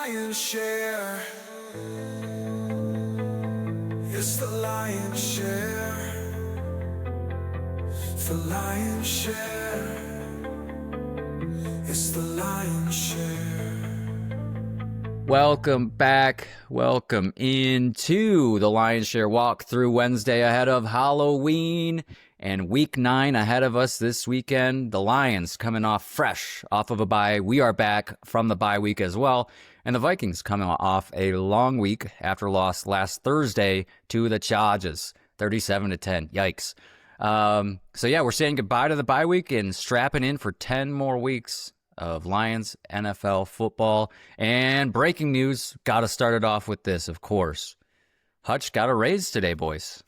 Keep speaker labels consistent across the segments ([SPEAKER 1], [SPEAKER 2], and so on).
[SPEAKER 1] lion's share. It's the lion's share. It's the lion's share. It's the lion's share.
[SPEAKER 2] Welcome back. Welcome into the Lion's Share walkthrough Wednesday ahead of Halloween and week 9 ahead of us this weekend. The Lions coming off fresh off of a bye. We are back from the bye week as well. And the Vikings coming off a long week after loss last Thursday to the Chargers, 37-10. Yikes. So yeah, we're saying goodbye to the bye week and strapping in for 10 more weeks of Lions NFL football. And breaking news, got to start it off with this, of course. Hutch got a raise today, boys.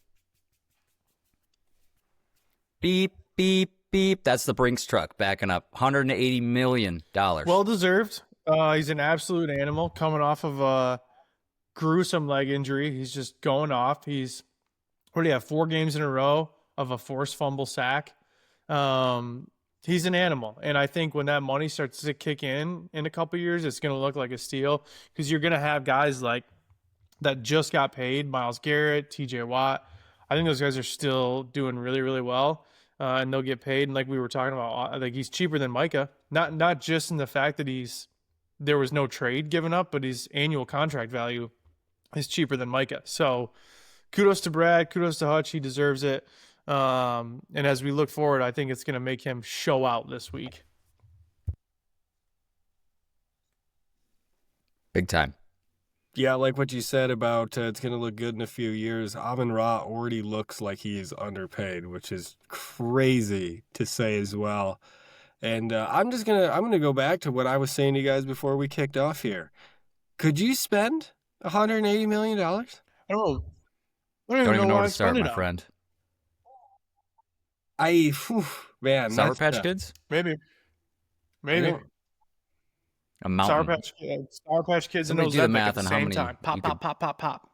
[SPEAKER 2] Beep, beep, beep. That's the Brinks truck backing up $180 million.
[SPEAKER 3] Well deserved. He's an absolute animal coming off of a gruesome leg injury. He's just going off. He's already have 4 games in a row of a forced fumble sack. He's an animal. And I think when that money starts to kick in a couple of years, it's going to look like a steal because you're going to have guys like that just got paid, Myles Garrett, TJ Watt. I think those guys are still doing really, really well. And they'll get paid. And like we were talking about, like he's cheaper than Micah, not just in the fact that there was no trade given up, but his annual contract value is cheaper than Micah. So kudos to Brad, kudos to Hutch. He deserves it. And as we look forward, I think it's going to make him show out this week.
[SPEAKER 2] Big time.
[SPEAKER 4] Yeah, like what you said about it's going to look good in a few years. Amon-Ra already looks like he's underpaid, which is crazy to say as well. And I'm gonna go back to what I was saying to you guys before we kicked off here. Could you spend $180 million?
[SPEAKER 3] I don't
[SPEAKER 2] Don't even know where to start, my
[SPEAKER 3] on.
[SPEAKER 2] friend.
[SPEAKER 4] Man,
[SPEAKER 2] Sour Patch Kids?
[SPEAKER 3] Maybe.
[SPEAKER 2] A mountain.
[SPEAKER 3] Sour Patch Kids and
[SPEAKER 2] Somebody
[SPEAKER 3] those
[SPEAKER 2] do the
[SPEAKER 3] Epic
[SPEAKER 2] math
[SPEAKER 3] at the
[SPEAKER 2] on how
[SPEAKER 3] same
[SPEAKER 2] many
[SPEAKER 3] time. Pop,
[SPEAKER 2] you
[SPEAKER 3] pop, pop, pop, pop.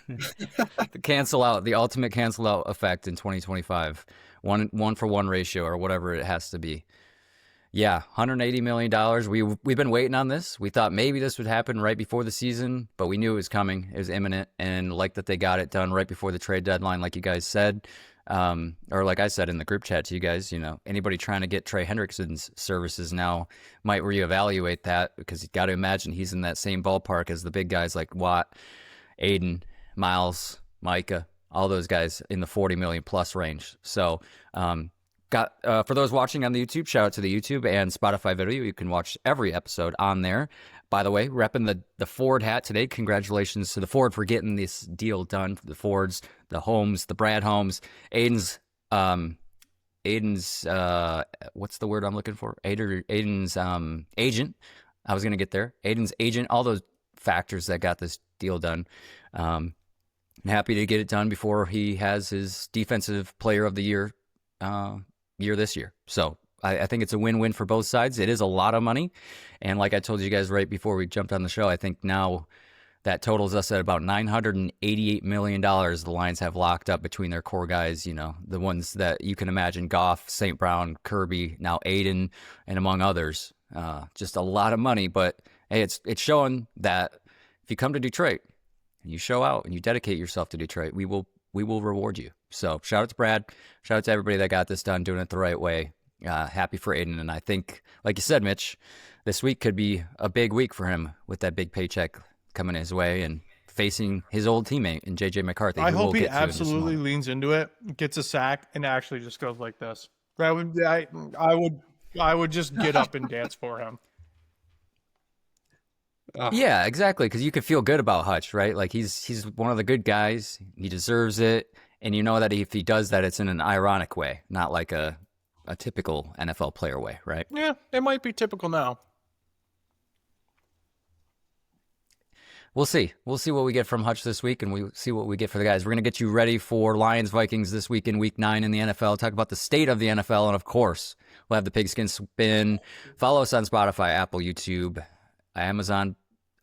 [SPEAKER 2] The ultimate cancel out effect in 2025. 1-for-1 ratio or whatever it has to be. Yeah, $180 million. We've been waiting on this. We thought maybe this would happen right before the season, but we knew it was coming. It was imminent, and like that they got it done right before the trade deadline, like you guys said. Or like I said in the group chat to you guys, anybody trying to get Trey Hendrickson's services now might reevaluate that because you got to imagine he's in that same ballpark as the big guys like Watt, Aiden, Miles, Micah, all those guys in the 40 million plus range. So, for those watching on the YouTube, shout out to the YouTube and Spotify video. You can watch every episode on there. By the way, repping the Ford hat today. Congratulations to the Ford for getting this deal done. The Fords, the Holmes, the Brad Holmes, Aiden's what's the word I'm looking for? Aiden's agent. I was gonna get there. Aiden's agent. All those factors that got this deal done. I'm happy to get it done before he has his Defensive Player of the Year this year. So I think it's a win-win for both sides. It is a lot of money. And like I told you guys right before we jumped on the show, I think now that totals us at about $988 million the Lions have locked up between their core guys, the ones that you can imagine, Goff, St. Brown, Kirby, now Aiden, and among others. Just a lot of money. But hey, it's showing that if you come to Detroit and you show out and you dedicate yourself to Detroit, we will reward you. So shout out to Brad. Shout out to everybody that got this done, doing it the right way. Happy for Aiden. And I think, like you said, Mitch, this week could be a big week for him with that big paycheck coming his way and facing his old teammate in JJ McCarthy.
[SPEAKER 3] I hope he absolutely leans into it, gets a sack, and actually just goes like this. I would just get up and dance for him.
[SPEAKER 2] Yeah, exactly. Because you could feel good about Hutch, right? Like he's one of the good guys. He deserves it. And you know that if he does that, it's in an ironic way, not like a typical NFL player way, right?
[SPEAKER 3] Yeah, it might be typical now.
[SPEAKER 2] We'll see. We'll see what we get from Hutch this week, and we'll see what we get for the guys. We're going to get you ready for Lions Vikings this week in Week 9 in the NFL, talk about the state of the NFL, and of course, we'll have the Pigskin Spin. Follow us on Spotify, Apple, YouTube, Amazon,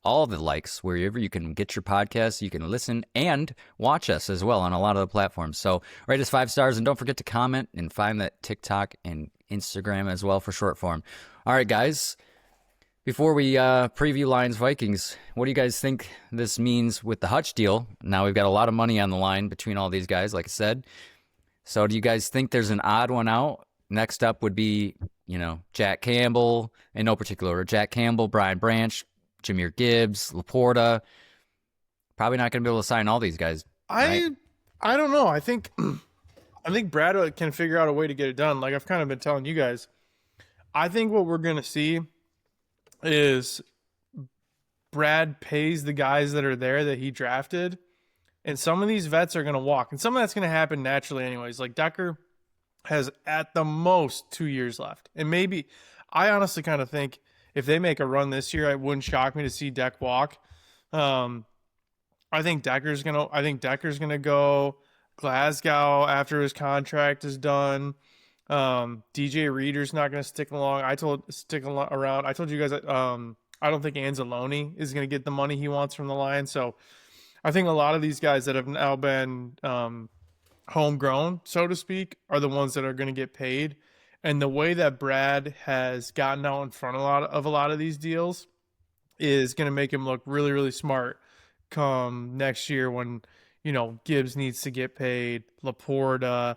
[SPEAKER 2] all the likes, wherever you can get your podcasts. You can listen and watch us as well on a lot of the platforms. So rate us 5 stars, and don't forget to comment and find that TikTok and Instagram as well for short form. All right, guys. Before we preview Lions Vikings, what do you guys think this means with the Hutch deal? Now we've got a lot of money on the line between all these guys, like I said. So do you guys think there's an odd one out? Next up would be, Jack Campbell, in no particular order. Jack Campbell, Brian Branch, Jahmyr Gibbs, Laporta. Probably not going to be able to sign all these guys. Right?
[SPEAKER 3] I don't know. I think Brad can figure out a way to get it done. Like I've kind of been telling you guys, I think what we're going to see is Brad pays the guys that are there that he drafted, and some of these vets are going to walk, and some of that's going to happen naturally anyways. Like Decker has at the most 2 years left, and maybe I honestly kind of think if they make a run this year, it wouldn't shock me to see Deck walk. I think Decker's gonna go. Glasgow after his contract is done. DJ Reader's not going to stick around. I told you guys that I don't think Anzalone is going to get the money he wants from the Lions. So I think a lot of these guys that have now been homegrown, so to speak, are the ones that are going to get paid. And the way that Brad has gotten out in front of a lot of these deals is going to make him look really, really smart come next year when, Gibbs needs to get paid, Laporta,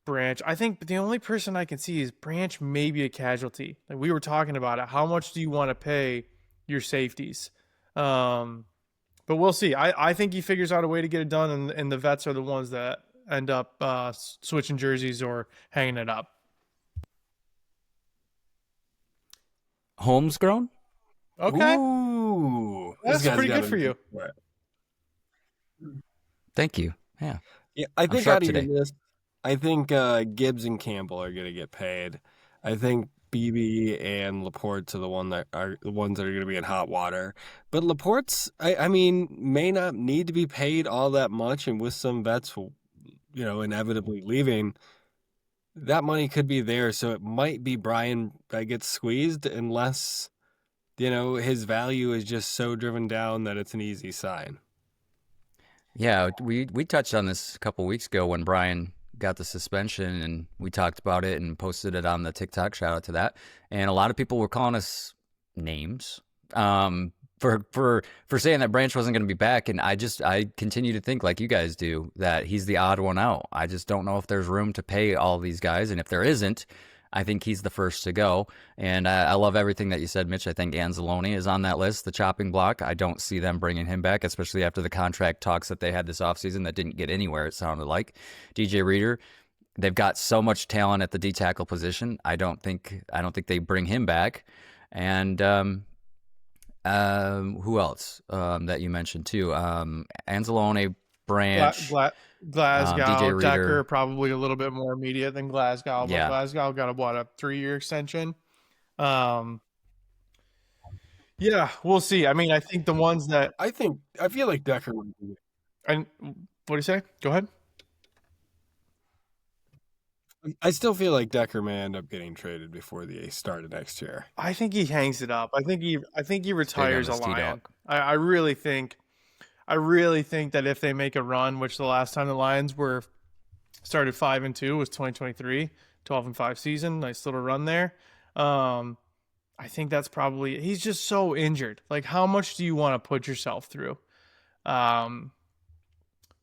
[SPEAKER 3] Branch. I think the only person I can see is Branch, maybe a casualty. Like we were talking about it. How much do you want to pay your safeties? But we'll see. I think he figures out a way to get it done, and the vets are the ones that end up switching jerseys or hanging it up.
[SPEAKER 2] Homegrown?
[SPEAKER 3] Okay.
[SPEAKER 4] Ooh.
[SPEAKER 3] That's pretty good for you.
[SPEAKER 4] Right.
[SPEAKER 2] Thank you. Yeah.
[SPEAKER 4] Yeah, I think
[SPEAKER 2] sharp
[SPEAKER 4] out of your
[SPEAKER 2] today.
[SPEAKER 4] list, I think Gibbs and Campbell are going to get paid. I think BB and Laporte are the ones that are going to be in hot water. But Laporte's, I mean, may not need to be paid all that much, and with some vets, inevitably leaving, that money could be there. So it might be Brian that gets squeezed unless, his value is just so driven down that it's an easy sign.
[SPEAKER 2] Yeah, we touched on this a couple weeks ago when Brian got the suspension, and we talked about it and posted it on the TikTok. Shout out to that. And a lot of people were calling us names for saying that Branch wasn't going to be back. And I continue to think, like you guys do, that he's the odd one out. I just don't know if there's room to pay all these guys, and if there isn't, I think he's the first to go. And I love everything that you said, Mitch. I think Anzalone is on that list, the chopping block. I don't see them bringing him back, especially after the contract talks that they had this offseason that didn't get anywhere, it sounded like. DJ Reader, they've got so much talent at the D-tackle position. I don't think they bring him back. And who else that you mentioned too? Anzalone, Branch,
[SPEAKER 3] Glasgow,
[SPEAKER 2] DJ Reader.
[SPEAKER 3] Decker, probably a little bit more immediate than Glasgow. But
[SPEAKER 2] Yeah.
[SPEAKER 3] Glasgow got a 3-year extension. Yeah, we'll see. I mean, I think the ones that
[SPEAKER 4] I feel like Decker would be.
[SPEAKER 3] and what do you say? Go ahead.
[SPEAKER 4] I still feel like Decker may end up getting traded before the start of next year.
[SPEAKER 3] I think he hangs it up. I think he retires a
[SPEAKER 2] the T-Dog.
[SPEAKER 3] Lion. I really think that if they make a run, which the last time the Lions started 5-2 was 2023, 12-5 season, nice little run there. I think that's probably, he's just so injured. Like, how much do you want to put yourself through? But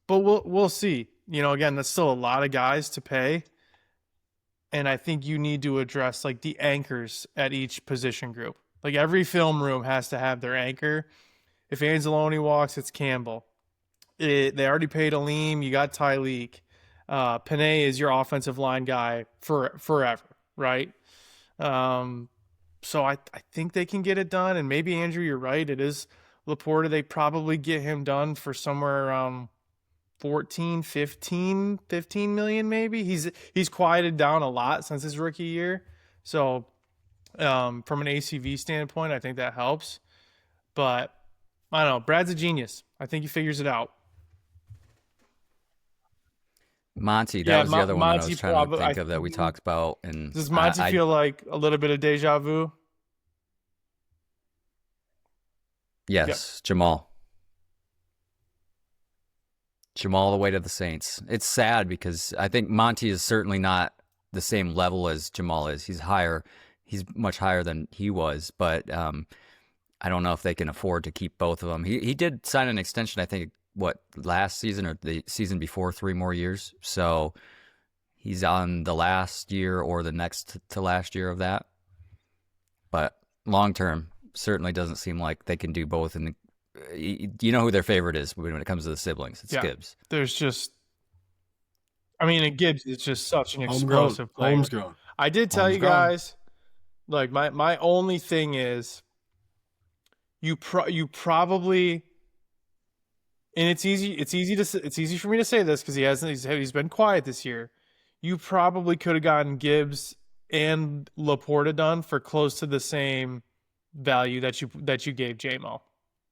[SPEAKER 3] we'll see. Again, that's still a lot of guys to pay. And I think you need to address like the anchors at each position group. Like every film room has to have their anchor. If Anzalone walks, it's Campbell. They already paid Aleem. You got Tyleek. Panay is your offensive line guy forever, right? So I think they can get it done. And maybe, Andrew, you're right. It is Laporta. They probably get him done for somewhere around 14, 15 million maybe. He's quieted down a lot since his rookie year. So from an ACV standpoint, I think that helps. But I don't know. Brad's a genius. I think he figures it out.
[SPEAKER 2] Monty, that was the other one that I was
[SPEAKER 3] Monty
[SPEAKER 2] trying to think of that we talked about. And
[SPEAKER 3] Does Monty feel like a little bit of deja vu?
[SPEAKER 2] Yes, Jamal all the way to the Saints. It's sad because I think Monty is certainly not the same level as Jamal is. He's higher. he's much higher than he was, but I don't know if they can afford to keep both of them. He did sign an extension, I think, last season or the season before, 3 more years. So he's on the last year or the next to last year of that. But long term, certainly doesn't seem like they can do both. And you know who their favorite is when it comes to the siblings. It's Gibbs.
[SPEAKER 3] There's just, I mean, and Gibbs is just such an explosive player.
[SPEAKER 4] Homegrown.
[SPEAKER 3] I did tell you guys, like my only thing is, you probably, and it's easy for me to say this because he's been quiet this year. You probably could have gotten Gibbs and Laporta done for close to the same value that you gave JMO.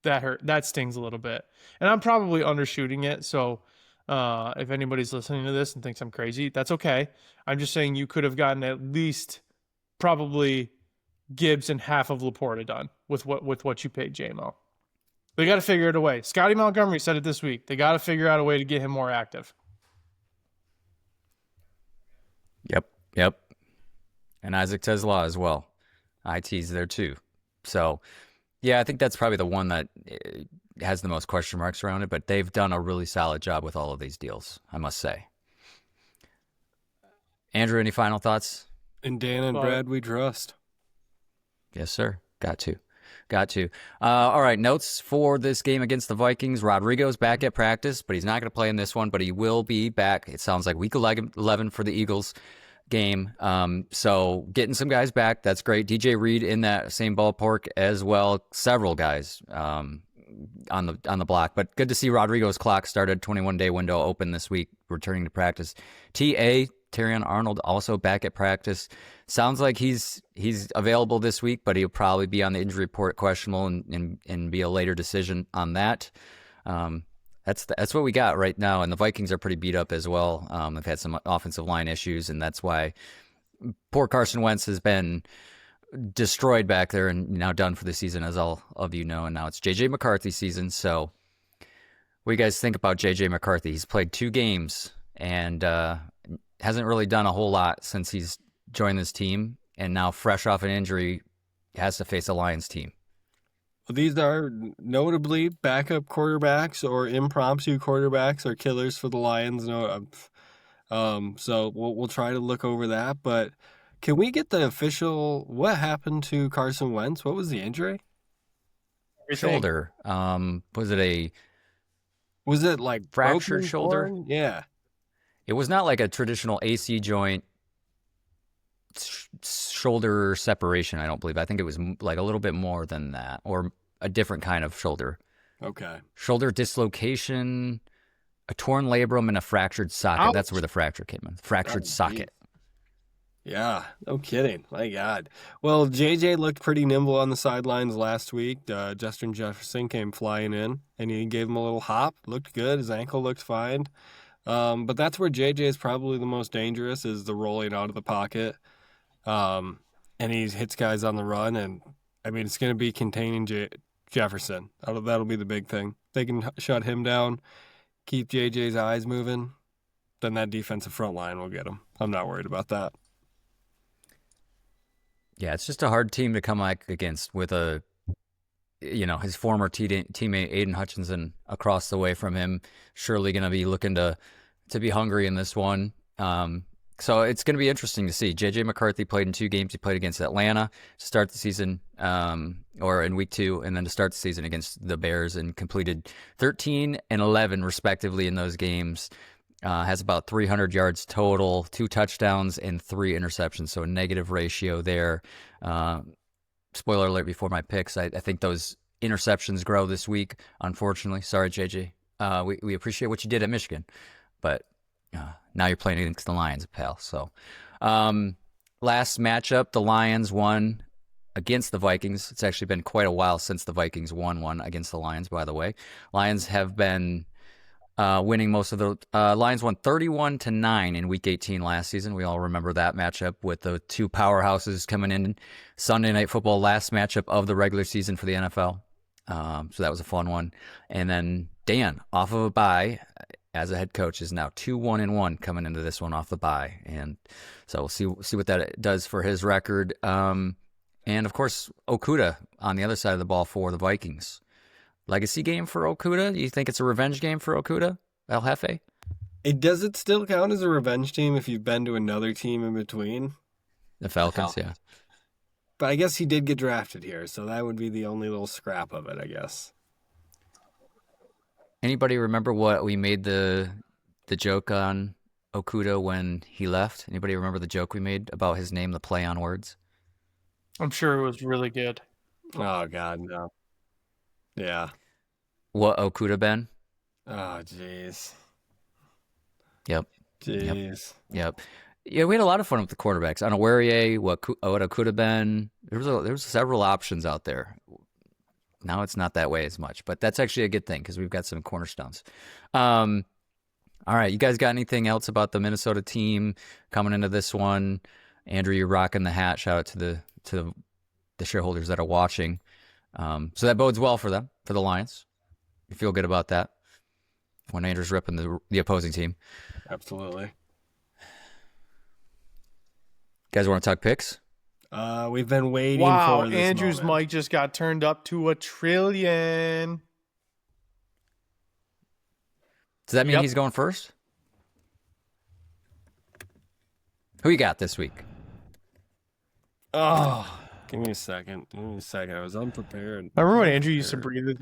[SPEAKER 3] That stings a little bit, and I'm probably undershooting it. So if anybody's listening to this and thinks I'm crazy, that's okay. I'm just saying you could have gotten at least probably Gibbs and half of Laporta done with what you paid JMO. They got to figure it a way. Scotty Montgomery said it this week. They got to figure out a way to get him more active.
[SPEAKER 2] Yep. And Isaac Tesla as well. IT's there too. So, yeah, I think that's probably the one that has the most question marks around it, but they've done a really solid job with all of these deals, I must say. Andrew, any final thoughts?
[SPEAKER 4] And Dan and Brad, we trust.
[SPEAKER 2] Yes, sir. Got to. All right, notes for this game against the Vikings. Rodrigo's back at practice, but he's not going to play in this one, but he will be back. It sounds like week 11 for the Eagles game. So getting some guys back, that's great. DJ Reed in that same ballpark as well. Several guys on the block, but good to see Rodrigo's clock started. 21-day window open this week, returning to practice. Terrion Arnold also back at practice. Sounds like he's available this week, but he'll probably be on the injury report, questionable, and be a later decision on that. That's what we got right now, and the Vikings are pretty beat up as well. They've had some offensive line issues, and that's why poor Carson Wentz has been destroyed back there and now done for the season, as all of you know. And now it's JJ McCarthy season. So what do you guys think about JJ McCarthy? He's played 2 games and hasn't really done a whole lot since he's joined this team, and now fresh off an injury has to face a Lions team.
[SPEAKER 4] Well, these are notably backup quarterbacks or impromptu quarterbacks or killers for the Lions. So we'll try to look over that. But can we get the official, what happened to Carson Wentz? What was the injury?
[SPEAKER 2] Shoulder. Was it like
[SPEAKER 4] fractured
[SPEAKER 2] shoulder?
[SPEAKER 4] Yeah.
[SPEAKER 2] It was not like a traditional AC joint shoulder separation, I don't believe. I think it was like a little bit more than that, or a different kind of shoulder.
[SPEAKER 4] Okay.
[SPEAKER 2] Shoulder dislocation, a torn labrum, and a fractured socket.
[SPEAKER 4] Ouch.
[SPEAKER 2] That's where the fracture came in. Fractured socket.
[SPEAKER 4] Yeah, no kidding. My God. Well, JJ looked pretty nimble on the sidelines last week. Justin Jefferson came flying in, and he gave him a little hop. Looked good. His ankle looked fine. But that's where JJ is probably the most dangerous, is the rolling out of the pocket. And he hits guys on the run, and I mean, it's going to be containing Jefferson. That'll be the big thing. They can shut him down, keep JJ's eyes moving, then that defensive front line will get him. I'm not worried about that.
[SPEAKER 2] Yeah, it's just a hard team to come against with his former teammate Aiden Hutchinson across the way from him. Surely going to be looking to be hungry in this one. So it's going to be interesting to see. JJ McCarthy played in 2 games. He played against Atlanta to start the season, or in week 2, and then to start the season against the Bears, and completed 13 and 11 respectively in those games. Has about 300 yards total, 2 touchdowns, and 3 interceptions. So a negative ratio there. Spoiler alert before my picks. I think those interceptions grow this week, unfortunately. Sorry, JJ. We appreciate what you did at Michigan, but now you're playing against the Lions, pal. So last matchup, the Lions won against the Vikings. It's actually been quite a while since the Vikings won one against the Lions, by the way. Lions have been winning most of the Lions won 31-9 in Week 18 last season. We all remember that matchup with the 2 powerhouses coming in. Sunday Night Football, last matchup of the regular season for the NFL. So that was a fun one. And then Dan, off of a bye, as a head coach is now 2-1-1 coming into this one off the bye, and so we'll see what that does for his record. And of course, Okuda on the other side of the ball for the Vikings. Legacy game for Okuda? Do you think it's a revenge game for Okuda, El Jefe?
[SPEAKER 4] Does it still count as a revenge team if you've been to another team in between?
[SPEAKER 2] The Falcons, yeah.
[SPEAKER 4] But I guess he did get drafted here, so that would be the only little scrap of it, I guess.
[SPEAKER 2] Anybody remember what we made the joke on Okuda when he left? Anybody remember the joke we made about his name, the play on words?
[SPEAKER 3] I'm sure it was really good.
[SPEAKER 4] Oh, God, no. Yeah.
[SPEAKER 2] What Okuda been?
[SPEAKER 4] Oh, jeez.
[SPEAKER 2] Yep.
[SPEAKER 4] Jeez.
[SPEAKER 2] Yep. Yeah, we had a lot of fun with the quarterbacks. On Awarie, what it could have been. There was several options out there. Now it's not that way as much, but that's actually a good thing because we've got some cornerstones. All right, you guys got anything else about the Minnesota team coming into this one? Andrew, you're rocking the hat. Shout out to the shareholders that are watching. So that bodes well for them, for the Lions. You feel good about that when Andrew's ripping the opposing team.
[SPEAKER 4] Absolutely.
[SPEAKER 2] You guys want to talk picks?
[SPEAKER 4] We've been waiting
[SPEAKER 3] Wow,
[SPEAKER 4] for this
[SPEAKER 3] Andrew's
[SPEAKER 4] moment.
[SPEAKER 3] mic just got turned up to 1 trillion.
[SPEAKER 2] Does that mean
[SPEAKER 3] Yep.
[SPEAKER 2] he's going first? Who you got this week?
[SPEAKER 4] Oh, give me a second. I was unprepared.
[SPEAKER 3] Remember when Andrew used to breathe?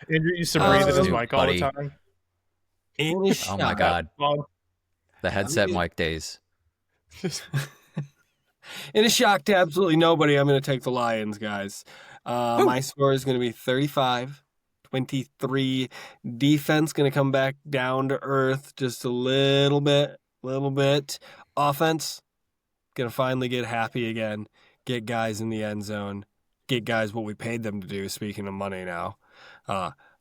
[SPEAKER 3] Andrew used to breathe in his
[SPEAKER 2] dude,
[SPEAKER 3] mic all
[SPEAKER 2] buddy.
[SPEAKER 3] the time.
[SPEAKER 2] Oh my God,
[SPEAKER 3] Well,
[SPEAKER 2] the headset mic days.
[SPEAKER 4] In a shock to absolutely nobody, I'm going to take the Lions, guys. My score is going to be 35-23. Defense going to come back down to earth just a little bit. Offense going to finally get happy again. Get guys in the end zone. Get guys what we paid them to do, speaking of money now.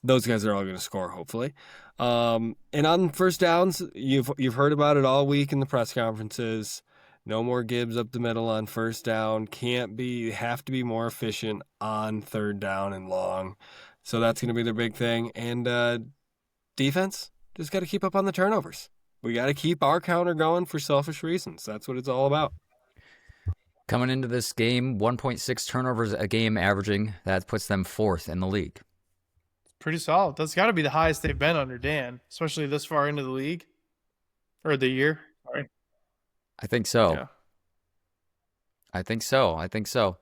[SPEAKER 4] Those guys are all going to score, hopefully. And on first downs, you've heard about it all week in the press conferences. No more Gibbs up the middle on first down. Have to be more efficient on third down and long. So that's going to be their big thing. And defense, just got to keep up on the turnovers. We got to keep our counter going for selfish reasons. That's what it's all about.
[SPEAKER 2] Coming into this game, 1.6 turnovers a game averaging. That puts them 4th in the league.
[SPEAKER 3] pretty solid. That's got to be the highest they've been under Dan, especially this far into the league or the year. Sorry.
[SPEAKER 2] I think so.
[SPEAKER 3] Yeah.
[SPEAKER 2] I think so.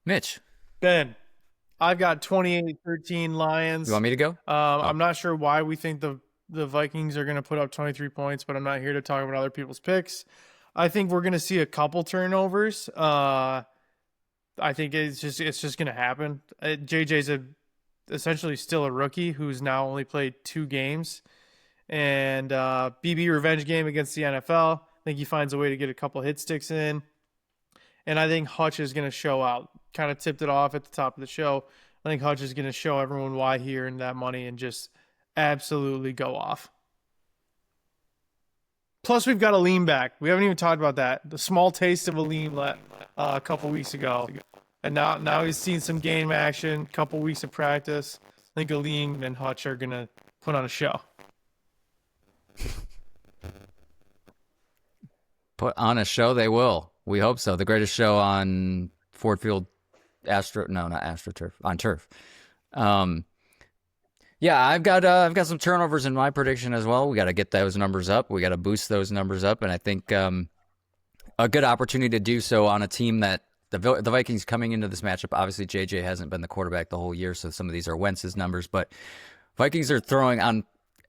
[SPEAKER 2] Mitch,
[SPEAKER 3] Ben, I've got 28-13 Lions.
[SPEAKER 2] you want me to go?
[SPEAKER 3] I'm not sure why we think the Vikings are going to put up 23 points, but I'm not here to talk about other people's picks. I think we're going to see a couple turnovers. I think it's just going to happen. JJ's essentially still a rookie who's now only played 2 games, and BB revenge game against the NFL. I think he finds a way to get a couple hit sticks in, and I think Hutch is going to show out. Kind of tipped it off at the top of the show. I think Hutch is going to show everyone why he earned that money and just absolutely go off. Plus, we've got a lean back. We haven't even talked about that. The small taste of a lean a couple weeks ago. And now he's seen some game action, a couple weeks of practice. I think Aline and Hutch are going to put on a show.
[SPEAKER 2] Put on a show, they will. We hope so. The greatest show on Ford Field, not AstroTurf, on turf. Yeah, I've got some turnovers in my prediction as well. We got to get those numbers up. We got to boost those numbers up, and I think a good opportunity to do so on a team that the Vikings coming into this matchup. Obviously, JJ hasn't been the quarterback the whole year, so some of these are Wentz's numbers. But Vikings are throwing on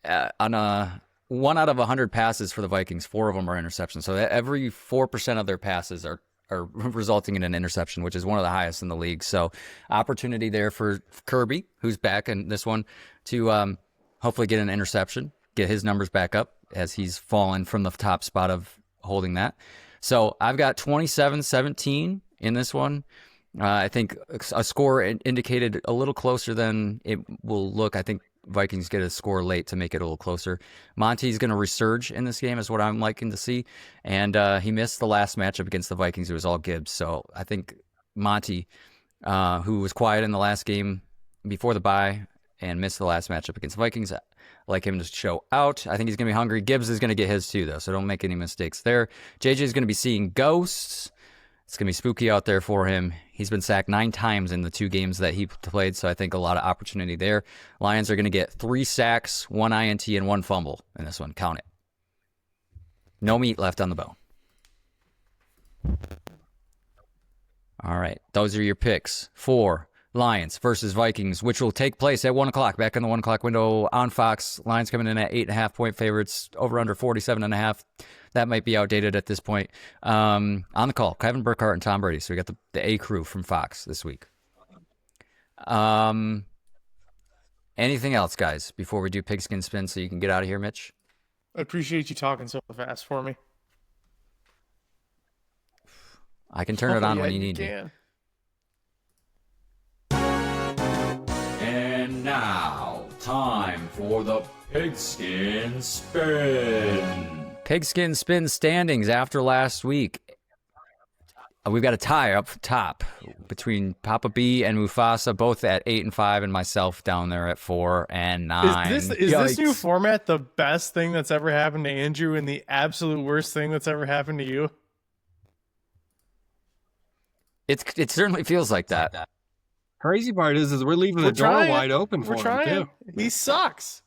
[SPEAKER 2] 1 out of 100 passes for the Vikings. 4 of them are interceptions. So every 4% of their passes are resulting in an interception, which is one of the highest in the league. So opportunity there for Kirby, who's back in this one, to hopefully get an interception, get his numbers back up as he's fallen from the top spot of holding that. So I've got 27-17 in this one. I think a score indicated a little closer than it will look. I think Vikings get a score late to make it a little closer. Monty's going to resurge in this game is what I'm liking to see. And he missed the last matchup against the Vikings. It was all Gibbs. So I think Monty, who was quiet in the last game before the bye and missed the last matchup against the Vikings, like him to show out. I think he's going to be hungry. Gibbs is going to get his too, though, so don't make any mistakes there. JJ is going to be seeing ghosts. It's going to be spooky out there for him. He's been sacked 9 times in the 2 games that he played, so I think a lot of opportunity there. Lions are going to get 3 sacks, 1 INT, and 1 fumble in this one. Count it. No meat left on the bone. All right, those are your picks for Lions versus Vikings, which will take place at 1 o'clock, back in the 1 o'clock window on Fox. Lions coming in at 8.5-point favorites, over under 47.5. That might be outdated at this point. On the call, Kevin Burkhardt and Tom Brady. So we got the A crew from Fox this week. Anything else, guys, before we do pigskin spin so you can get out of here, Mitch?
[SPEAKER 3] I appreciate you talking so fast for me.
[SPEAKER 2] I can turn it on when you need
[SPEAKER 3] to.
[SPEAKER 2] And now, time for the pigskin spin. Pigskin spin standings after last week. We've got a tie up top between Papa B and Mufasa, both at 8 and 5, and myself down there at 4 and 9.
[SPEAKER 3] Is this new format the best thing that's ever happened to Andrew and the absolute worst thing that's ever happened to you?
[SPEAKER 2] It certainly feels like that.
[SPEAKER 4] Crazy part is we're leaving the door wide open for him too.
[SPEAKER 3] He sucks.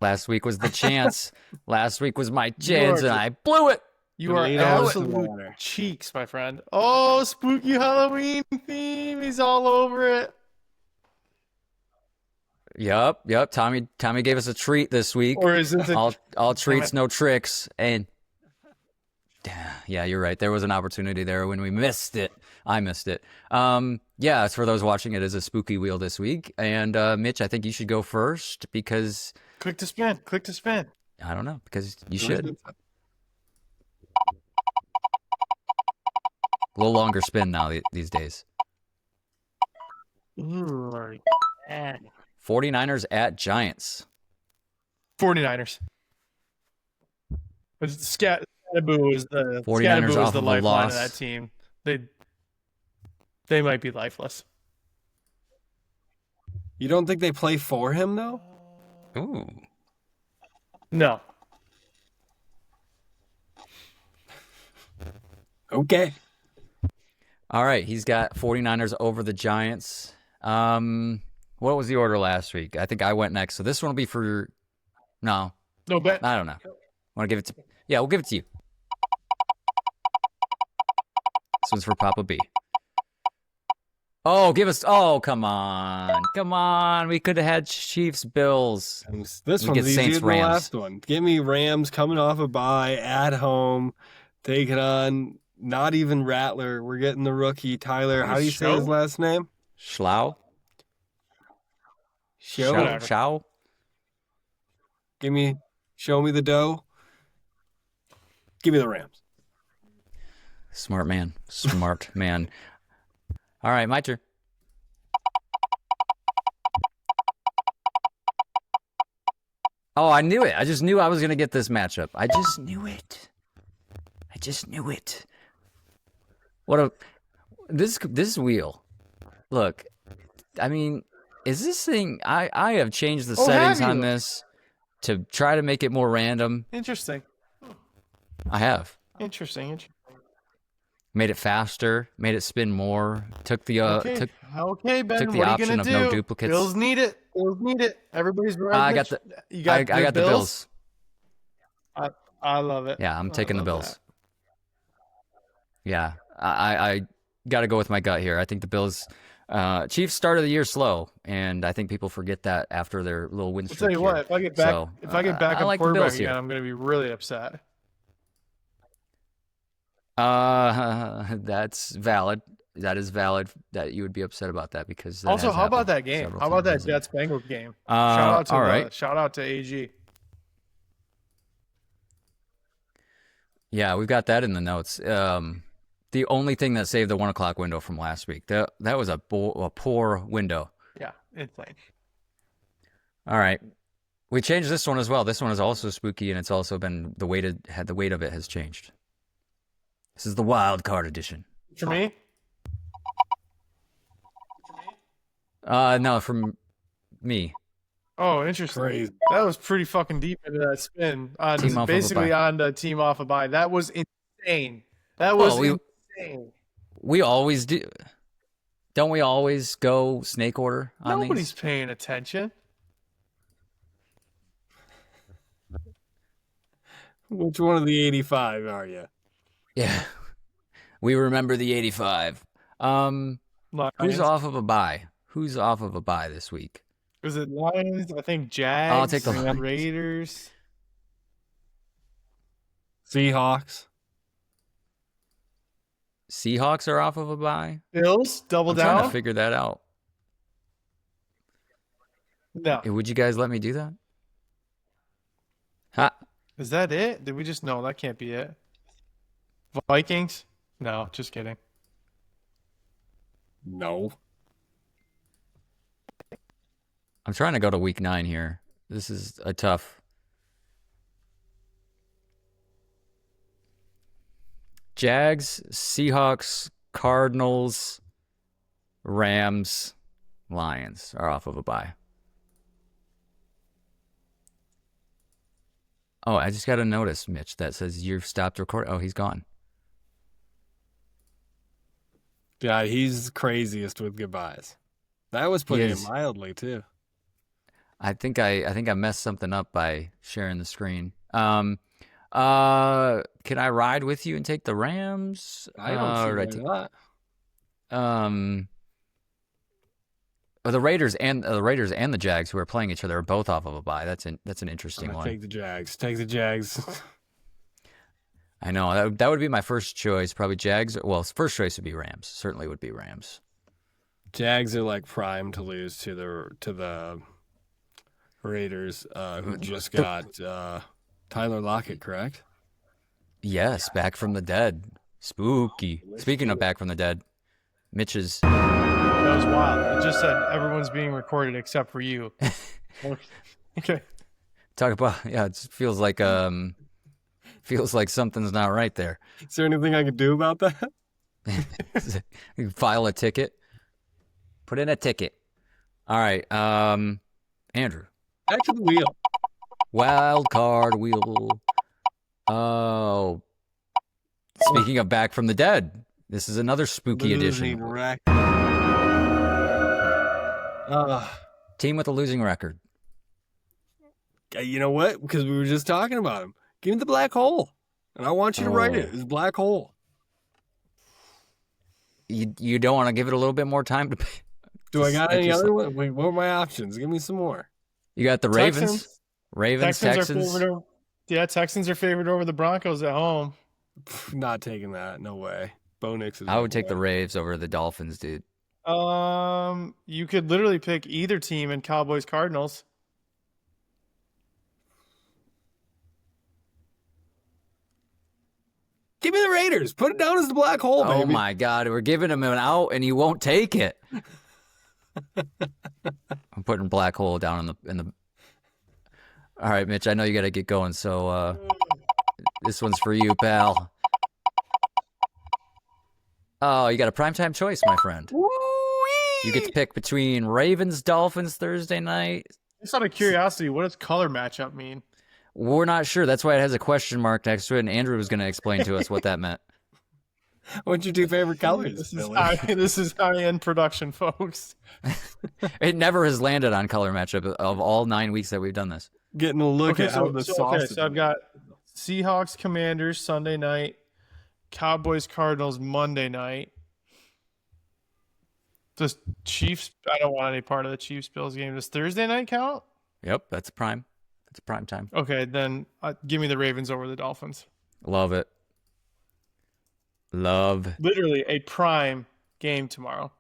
[SPEAKER 2] Last week was the chance. Last week was my chance, and I blew it.
[SPEAKER 3] You are absolute cheeks, my friend. Oh, spooky Halloween theme. He's all over it.
[SPEAKER 2] Yep. Tommy gave us a treat this week.
[SPEAKER 3] Or is it
[SPEAKER 2] all treats, no tricks? And yeah, you're right. There was an opportunity there when we missed it. I missed it. Yeah, as for those watching, it is a spooky wheel this week. And Mitch, I think you should go first because
[SPEAKER 3] click to spin.
[SPEAKER 2] I don't know, because you should. A little longer spin now these days.
[SPEAKER 3] Ooh,
[SPEAKER 2] 49ers at Giants.
[SPEAKER 3] 49ers. Scattaboo is the
[SPEAKER 2] 49ers off
[SPEAKER 3] the
[SPEAKER 2] of a
[SPEAKER 3] lifeline
[SPEAKER 2] loss.
[SPEAKER 3] of that team. They might be lifeless.
[SPEAKER 4] You don't think they play for him though?
[SPEAKER 2] Ooh.
[SPEAKER 3] No.
[SPEAKER 4] Okay.
[SPEAKER 2] All right, he's got 49ers over the Giants. What was the order last week? I think I went next, so this one will be for... No,
[SPEAKER 3] bet.
[SPEAKER 2] I don't know. Want to give it to... Yeah, we'll give it to you. This one's for Papa B. Oh, give us... Oh, come on. We could have had Chiefs, Bills.
[SPEAKER 4] This
[SPEAKER 2] We
[SPEAKER 4] one's
[SPEAKER 2] get
[SPEAKER 4] easier
[SPEAKER 2] Saints,
[SPEAKER 4] than the
[SPEAKER 2] Rams.
[SPEAKER 4] last one. Give me Rams coming off a bye at home, taking on not even Rattler. We're getting the rookie Tyler. How do you say his last name?
[SPEAKER 2] Schlau?
[SPEAKER 4] Show.
[SPEAKER 2] Schau?
[SPEAKER 4] Show me the dough. Give me the Rams.
[SPEAKER 2] Smart man. All right, my turn. Oh, I knew it. I just knew I was going to get this matchup. I just knew it. This wheel. Look, I mean, is this thing... I have changed the settings on this to try to make it more random.
[SPEAKER 3] Interesting.
[SPEAKER 2] I have.
[SPEAKER 3] Interesting.
[SPEAKER 2] Made it faster, made it spin more, took the
[SPEAKER 3] Okay, Ben.
[SPEAKER 2] took the
[SPEAKER 3] what are you
[SPEAKER 2] option
[SPEAKER 3] gonna
[SPEAKER 2] of
[SPEAKER 3] do?
[SPEAKER 2] no duplicates.
[SPEAKER 3] Bills need it. Everybody's right.
[SPEAKER 2] I got the Bills.
[SPEAKER 3] I love it.
[SPEAKER 2] Yeah, I'm taking the
[SPEAKER 3] love
[SPEAKER 2] Bills. Yeah, I got to go with my gut here. I think the Bills. Chiefs started the year slow, and I think people forget that after their little win
[SPEAKER 3] I'll
[SPEAKER 2] streak.
[SPEAKER 3] tell you what, if I get back
[SPEAKER 2] I
[SPEAKER 3] on
[SPEAKER 2] like the
[SPEAKER 3] quarterback
[SPEAKER 2] Bills
[SPEAKER 3] again,
[SPEAKER 2] here.
[SPEAKER 3] I'm going to be really upset.
[SPEAKER 2] That's valid. That is valid that you would be upset about that because that
[SPEAKER 3] Also,
[SPEAKER 2] has
[SPEAKER 3] how about
[SPEAKER 2] happened
[SPEAKER 3] that game?
[SPEAKER 2] several
[SPEAKER 3] How about that
[SPEAKER 2] times.
[SPEAKER 3] Jets Bengals game?
[SPEAKER 2] All right.
[SPEAKER 3] Shout out to AG.
[SPEAKER 2] Yeah, we've got that in the notes. The only thing that saved the 1 o'clock window from last week. That was a poor window.
[SPEAKER 3] Yeah, insane.
[SPEAKER 2] All right. We changed this one as well. This one is also spooky, and it's also been the weight of it has changed. This is the wild card edition.
[SPEAKER 3] For me?
[SPEAKER 2] No, from me.
[SPEAKER 3] Oh, interesting.
[SPEAKER 4] Crazy.
[SPEAKER 3] That was pretty fucking deep into that spin.
[SPEAKER 2] Team off of a
[SPEAKER 3] Basically
[SPEAKER 2] bye.
[SPEAKER 3] on the team off a bye. That was insane. That was insane.
[SPEAKER 2] We always do. Don't we always go snake order on
[SPEAKER 3] Nobody's
[SPEAKER 2] these?
[SPEAKER 3] paying attention.
[SPEAKER 4] Which one of the 85 are you?
[SPEAKER 2] Yeah. We remember the 85. Who's
[SPEAKER 3] Lions.
[SPEAKER 2] off of a bye? Who's off of a bye this week?
[SPEAKER 3] Was it Lions? I think Jags.
[SPEAKER 2] I'll take the Lions.
[SPEAKER 3] Raiders.
[SPEAKER 4] Seahawks.
[SPEAKER 2] Seahawks are off of a bye.
[SPEAKER 3] Bills. Double
[SPEAKER 2] I'm trying to
[SPEAKER 3] down.
[SPEAKER 2] figure that out.
[SPEAKER 3] No.
[SPEAKER 2] Would you guys let me do that? Ha.
[SPEAKER 3] Is that it? Did we just no? That can't be it. Vikings. No, just kidding.
[SPEAKER 4] No.
[SPEAKER 2] I'm trying to go to week 9 here. This is a tough. Jags, Seahawks, Cardinals, Rams, Lions are off of a bye. Oh, I just got a notice, Mitch, that says you've stopped recording. Oh, he's gone.
[SPEAKER 4] Yeah, he's craziest with goodbyes. That was putting it
[SPEAKER 2] is.
[SPEAKER 4] mildly too.
[SPEAKER 2] I think I messed something up by sharing the screen. Can I ride with you and take the Rams?
[SPEAKER 4] I don't see why not.
[SPEAKER 2] The Raiders and the Jags, who are playing each other, are both off of a bye. That's an interesting one.
[SPEAKER 4] Take the Jags. Take the Jags.
[SPEAKER 2] I know that would be my first choice. Probably Jags. Well, first choice would be Rams. Certainly would be Rams.
[SPEAKER 4] Jags are like prime to lose to the Raiders, who just got Tyler Lockett, correct?
[SPEAKER 2] Yes, back from the dead. Spooky. Speaking of back from the dead, Mitch's.
[SPEAKER 3] That was wild. It just said everyone's being recorded except for you. Okay.
[SPEAKER 2] Talk about it feels like something's not right there.
[SPEAKER 4] Is there anything I could do about that?
[SPEAKER 2] You file a ticket. Put in a ticket. All right, Andrew.
[SPEAKER 4] Back to the wheel.
[SPEAKER 2] Wild card wheel. Oh. Speaking of back from the dead, this is another spooky edition. Team with a losing record.
[SPEAKER 4] You know what? Because we were just talking about him. Give me the black hole. And I want you to write it. It's black hole.
[SPEAKER 2] You don't want to give it a little bit more time to pay.
[SPEAKER 4] Do I got any other one? Wait, what are my options? Give me some more.
[SPEAKER 2] You got the Ravens. Texans.
[SPEAKER 3] Texans are favored over the Broncos at home.
[SPEAKER 4] Not taking that. No way. Bo Nix is.
[SPEAKER 2] I would take the Raves over the Dolphins, dude.
[SPEAKER 3] You could literally pick either team in Cowboys Cardinals.
[SPEAKER 4] Give me the Raiders. Put it down as the black hole, baby.
[SPEAKER 2] Oh my God, we're giving him an out and he won't take it. I'm putting black hole down in the. All right, Mitch. I know you got to get going, so this one's for you, pal. Oh, you got a primetime choice, my friend. You get to pick between Ravens, Dolphins Thursday night.
[SPEAKER 3] Just out of curiosity, what does color matchup mean?
[SPEAKER 2] We're not sure. That's why it has a question mark next to it, and Andrew was going to explain to us what that meant.
[SPEAKER 4] What's your two favorite colors?
[SPEAKER 3] This is high-end production, folks.
[SPEAKER 2] It never has landed on color matchup of all 9 weeks that we've done this.
[SPEAKER 4] Getting a look at how the sauce.
[SPEAKER 3] So I've got Seahawks, Commanders Sunday night, Cowboys, Cardinals Monday night. The Chiefs. I don't want any part of the Chiefs Bills game. Does Thursday night count?
[SPEAKER 2] Yep, that's prime. That's prime time.
[SPEAKER 3] Okay, then give me the Ravens over the Dolphins.
[SPEAKER 2] Love it. Love.
[SPEAKER 3] Literally a prime game tomorrow.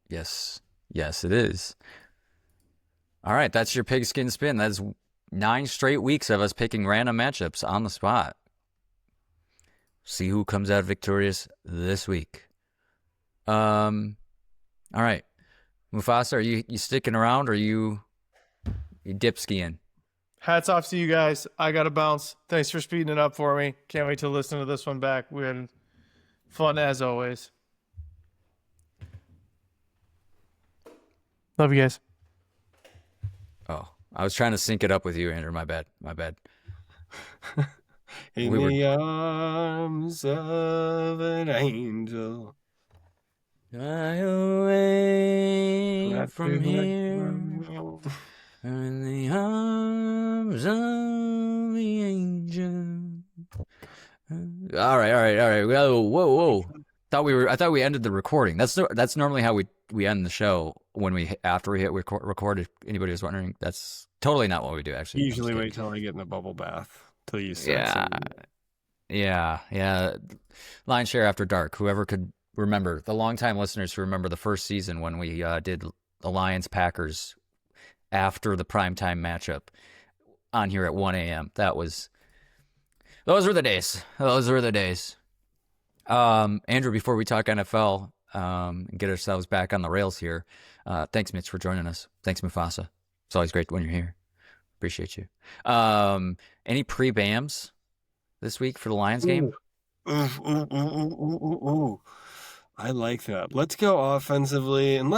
[SPEAKER 2] Yes, it is. All right, that's your pigskin spin. That's 9 straight weeks of us picking random matchups on the spot. See who comes out victorious this week. All right, Mufasa, are you sticking around, or you dip skiing?
[SPEAKER 3] Hats off to you guys. I got to bounce. Thanks for speeding it up for me. Can't wait to listen to this one back. We had fun as always. Love you guys.
[SPEAKER 2] Oh, I was trying to sync it up with you, Andrew. My bad.
[SPEAKER 4] In
[SPEAKER 2] We were-
[SPEAKER 4] the arms of an angel.
[SPEAKER 2] Fly away
[SPEAKER 4] Fly
[SPEAKER 2] from
[SPEAKER 4] through like
[SPEAKER 2] here,
[SPEAKER 4] world.
[SPEAKER 2] in the arms of the angel. All right. Whoa. I thought we ended the recording. That's normally how we end the show after we hit record. If anybody was wondering, that's totally not what we do. Actually,
[SPEAKER 4] Usually wait till I get in the bubble bath till you start singing.
[SPEAKER 2] Yeah. Line share after dark. Whoever could remember, the longtime listeners who remember the first season when we did the Lions Packers after the primetime matchup on here at 1 a.m. Those were the days. Andrew, before we talk NFL and get ourselves back on the rails here, thanks, Mitch, for joining us. Thanks, Mufasa. It's always great when you're here. Appreciate you. Any pre-BAMs this week for the Lions game?
[SPEAKER 4] Ooh. I like that. Let's go offensively, and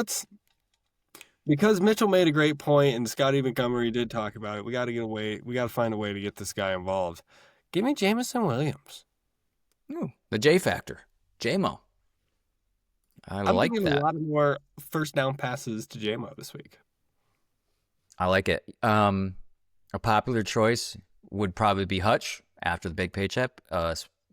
[SPEAKER 4] because Mitchell made a great point, and Scotty Montgomery did talk about it. We got to find a way to get this guy involved. Give me Jameson Williams.
[SPEAKER 2] Ooh, the J factor, JMO.
[SPEAKER 4] I'm
[SPEAKER 2] like
[SPEAKER 4] giving
[SPEAKER 2] that.
[SPEAKER 4] a lot more first down passes to JMO this week.
[SPEAKER 2] I like it. A popular choice would probably be Hutch after the big paycheck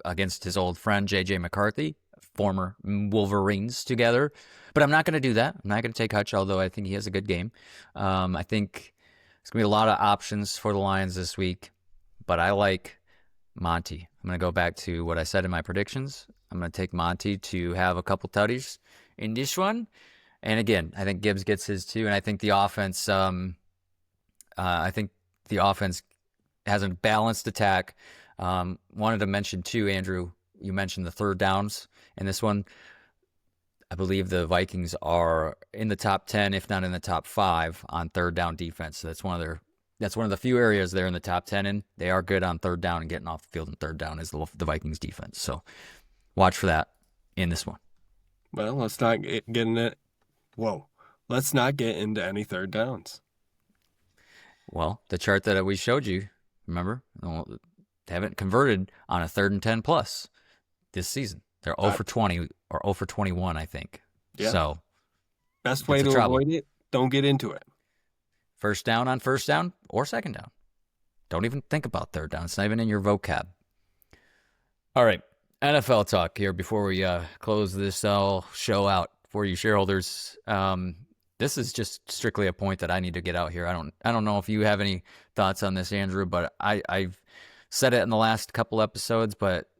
[SPEAKER 2] against his old friend JJ McCarthy, former Wolverines together. But I'm not going to do that. I'm not going to take Hutch, although I think he has a good game. I think there's going to be a lot of options for the Lions this week, but I like Monty. I'm going to go back to what I said in my predictions. I'm going to take Monty to have a couple tutties in this one. And again, I think Gibbs gets his too. And I think the offense, has a balanced attack. Wanted to mention too, Andrew, you mentioned the third downs in this one. I believe the Vikings are in the top 10, if not in the top 5 on third down defense. So that's one of the few areas they're in the top 10 in. They are good on third down and getting off the field in third down is the Vikings defense. So watch for that in this one.
[SPEAKER 4] Well, let's not get into it. Whoa. Let's not get into any third downs.
[SPEAKER 2] Well, the chart that we showed you, remember, they haven't converted on a 3rd and 10 plus this season. They're 0 for 20 or 0 for 21, I think.
[SPEAKER 4] Yeah.
[SPEAKER 2] So
[SPEAKER 4] best way to avoid it, don't get into it.
[SPEAKER 2] First down on first down or second down. Don't even think about third down. It's not even in your vocab. All right, NFL talk here before we close this show out for you shareholders. This is just strictly a point that I need to get out here. I don't know if you have any thoughts on this, Andrew, but I've said it in the last couple episodes, but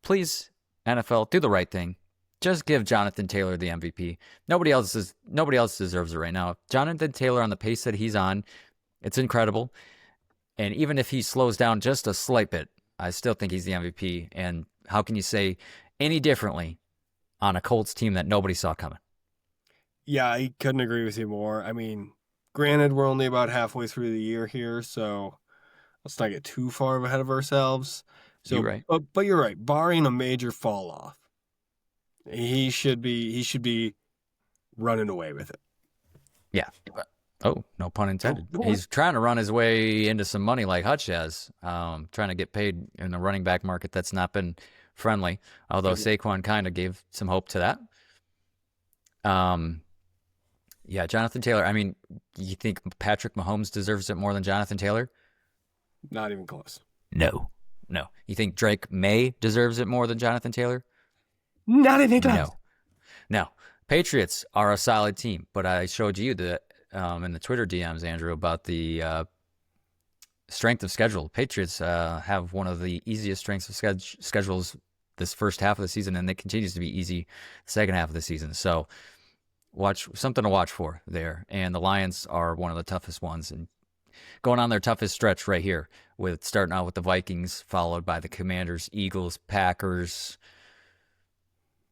[SPEAKER 2] please, NFL, do the right thing. Just give Jonathan Taylor the MVP. Nobody else deserves it right now. Jonathan Taylor on the pace that he's on, it's incredible. And even if he slows down just a slight bit, I still think he's the MVP. And how can you say any differently on a Colts team that nobody saw coming?
[SPEAKER 4] Yeah, I couldn't agree with you more. I mean, granted, we're only about halfway through the year here, so let's not get too far ahead of ourselves. So,
[SPEAKER 2] You're right.
[SPEAKER 4] But you're right. Barring a major fall off, he should be running away with it.
[SPEAKER 2] Yeah. Oh, no pun intended. He's trying to run his way into some money like Hutch has, trying to get paid in the running back market that's not been friendly, although Saquon kind of gave some hope to that. Yeah, Jonathan Taylor. I mean, you think Patrick Mahomes deserves it more than Jonathan Taylor?
[SPEAKER 4] Not even close.
[SPEAKER 2] No. You think Drake May deserves it more than Jonathan Taylor?
[SPEAKER 4] Not even close.
[SPEAKER 2] No. Patriots are a solid team, but I showed you in the Twitter DMs, Andrew, about the strength of schedule. Patriots have one of the easiest strengths of schedules this first half of the season, and it continues to be easy the second half of the season. So something to watch for there. And the Lions are one of the toughest ones, and going on their toughest stretch right here, with starting out with the Vikings, followed by the Commanders, Eagles, Packers,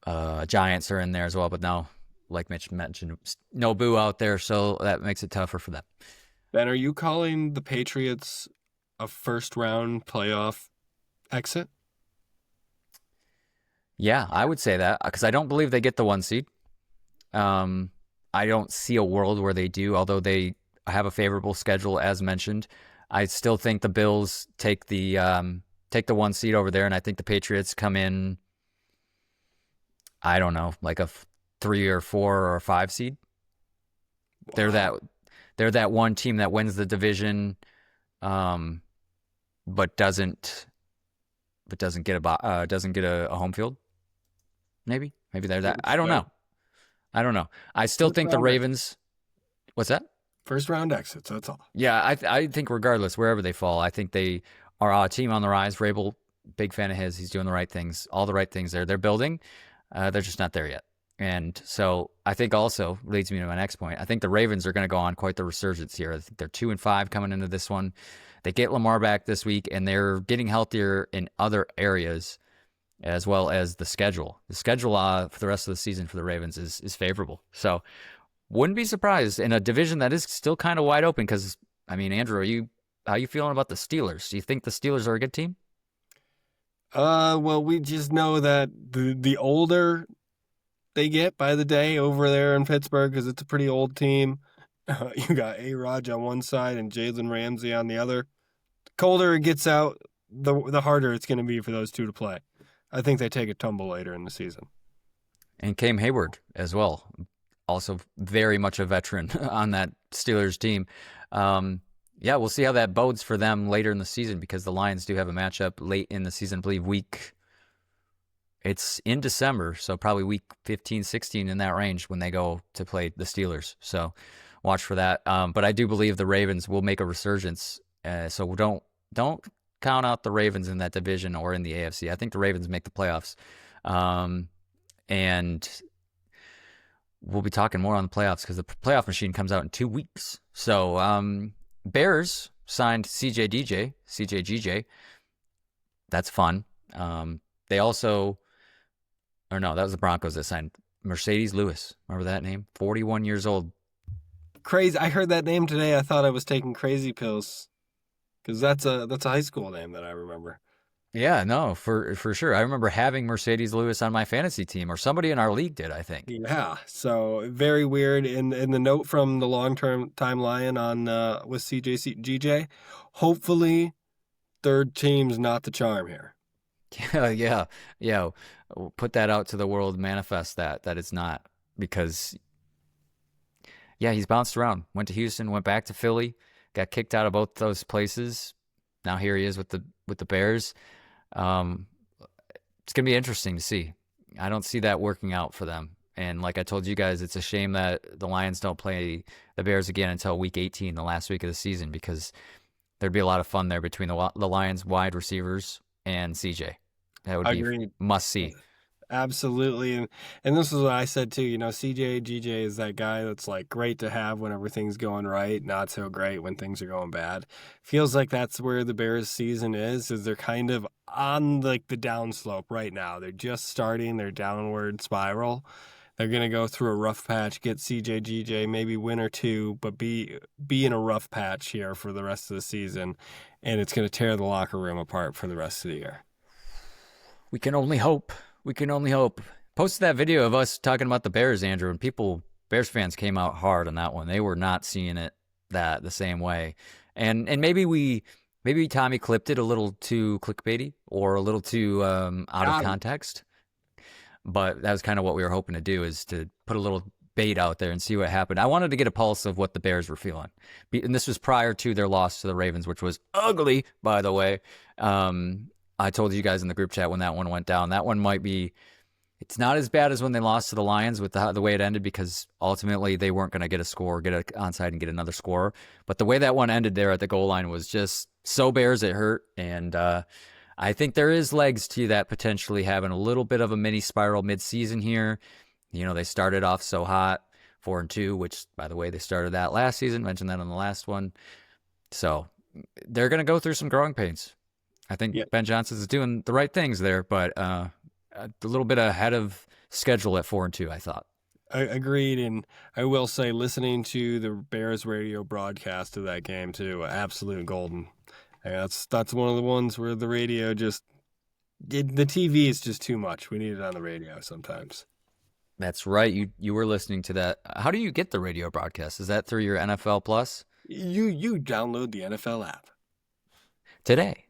[SPEAKER 2] Giants are in there as well. But now, like Mitch mentioned, no Boo out there, so that makes it tougher for them.
[SPEAKER 4] Ben, are you calling the Patriots a first-round playoff exit?
[SPEAKER 2] Yeah, I would say that, because I don't believe they get the 1 seed. I don't see a world where they do, although have a favorable schedule, as mentioned. I still think the Bills take the 1 seed over there, and I think the Patriots come in, I don't know, like a 3 or 4 or 5 seed.
[SPEAKER 4] Wow.
[SPEAKER 2] They're that one team that wins the division, but doesn't get a home field. Maybe they're that. I don't know. I still
[SPEAKER 4] First
[SPEAKER 2] think the
[SPEAKER 4] round
[SPEAKER 2] Ravens. What's that?
[SPEAKER 4] First round exits, that's all.
[SPEAKER 2] Yeah, I think regardless, wherever they fall, I think they are a team on the rise. Vrabel, big fan of his. He's doing the right things, all the right things there. They're building. They're just not there yet. And so I think also leads me to my next point. I think the Ravens are going to go on quite the resurgence here. I think they're 2-5 coming into this one. They get Lamar back this week, and they're getting healthier in other areas, as well as the schedule. The schedule for the rest of the season for the Ravens is favorable. So wouldn't be surprised in a division that is still kind of wide open. Because I mean, Andrew, how you feeling about the Steelers? Do you think the Steelers are a good team?
[SPEAKER 4] Well, we just know that the older they get by the day over there in Pittsburgh, because it's a pretty old team. You got A-Rod on one side and Jalen Ramsey on the other. The colder it gets out, the harder it's going to be for those two to play. I think they take a tumble later in the season.
[SPEAKER 2] And Cam Hayward as well, also very much a veteran on that Steelers team. Yeah, we'll see how that bodes for them later in the season, because the Lions do have a matchup late in the season, I believe it's in December, so probably week 15, 16 in that range when they go to play the Steelers. So watch for that. But I do believe the Ravens will make a resurgence. So don't count out the Ravens in that division or in the AFC. I think the Ravens make the playoffs. And we'll be talking more on the playoffs because the playoff machine comes out in 2 weeks. So Bears signed CJGJ. That's fun. They also, or no, that was the Broncos that signed Mercedes Lewis. Remember that name? 41 years old.
[SPEAKER 4] Crazy. I heard that name today. I thought I was taking crazy pills, because that's a high school name that I remember.
[SPEAKER 2] Yeah, no, for sure. I remember having Mercedes Lewis on my fantasy team, or somebody in our league did, I think.
[SPEAKER 4] Yeah, so very weird. In the note from the long-term timeline on with CJGJ, hopefully third team's not the charm here.
[SPEAKER 2] Yeah. We'll put that out to the world, manifest that it's not, because yeah, he's bounced around. Went to Houston, went back to Philly, got kicked out of both those places. Now here he is with the Bears. It's going to be interesting to see. I don't see that working out for them. And like I told you guys, it's a shame that the Lions don't play the Bears again until week 18, the last week of the season, because there'd be a lot of fun there between the Lions wide receivers and CJ. That would be must see.
[SPEAKER 4] Absolutely. And this is what I said too. CJ is that guy that's like great to have when everything's going right, not so great when things are going bad. Feels like that's where the Bears season is they're kind of on like the downslope right now. They're just starting their downward spiral. They're going to go through a rough patch, get CJ, maybe win or two, but be in a rough patch here for the rest of the season. And it's going to tear the locker room apart for the rest of the year.
[SPEAKER 2] We can only hope. Posted that video of us talking about the Bears, Andrew, and Bears fans came out hard on that one. They were not seeing it the same way. And maybe Tommy clipped it a little too clickbaity or a little too out of context. But that was kind of what we were hoping to do, is to put a little bait out there and see what happened. I wanted to get a pulse of what the Bears were feeling. And this was prior to their loss to the Ravens, which was ugly, by the way. I told you guys in the group chat when that one went down. That one might be, it's not as bad as when they lost to the Lions with the way it ended, because ultimately they weren't going to get a score, get an onside and get another score. But the way that one ended there at the goal line was just so Bears it hurt. And I think there is legs to that potentially having a little bit of a mini spiral midseason here. They started off so hot, 4-2, which, by the way, they started that last season. Mentioned that on the last one. So they're going to go through some growing pains. I think Ben Johnson is doing the right things there, but a little bit ahead of schedule at 4-2, I thought.
[SPEAKER 4] Agreed, and I will say, listening to the Bears radio broadcast of that game too, absolute golden. That's one of the ones where the radio the TV is just too much. We need it on the radio sometimes.
[SPEAKER 2] That's right. You were listening to that. How do you get the radio broadcast? Is that through your NFL Plus?
[SPEAKER 4] You download the NFL app.
[SPEAKER 2] Today.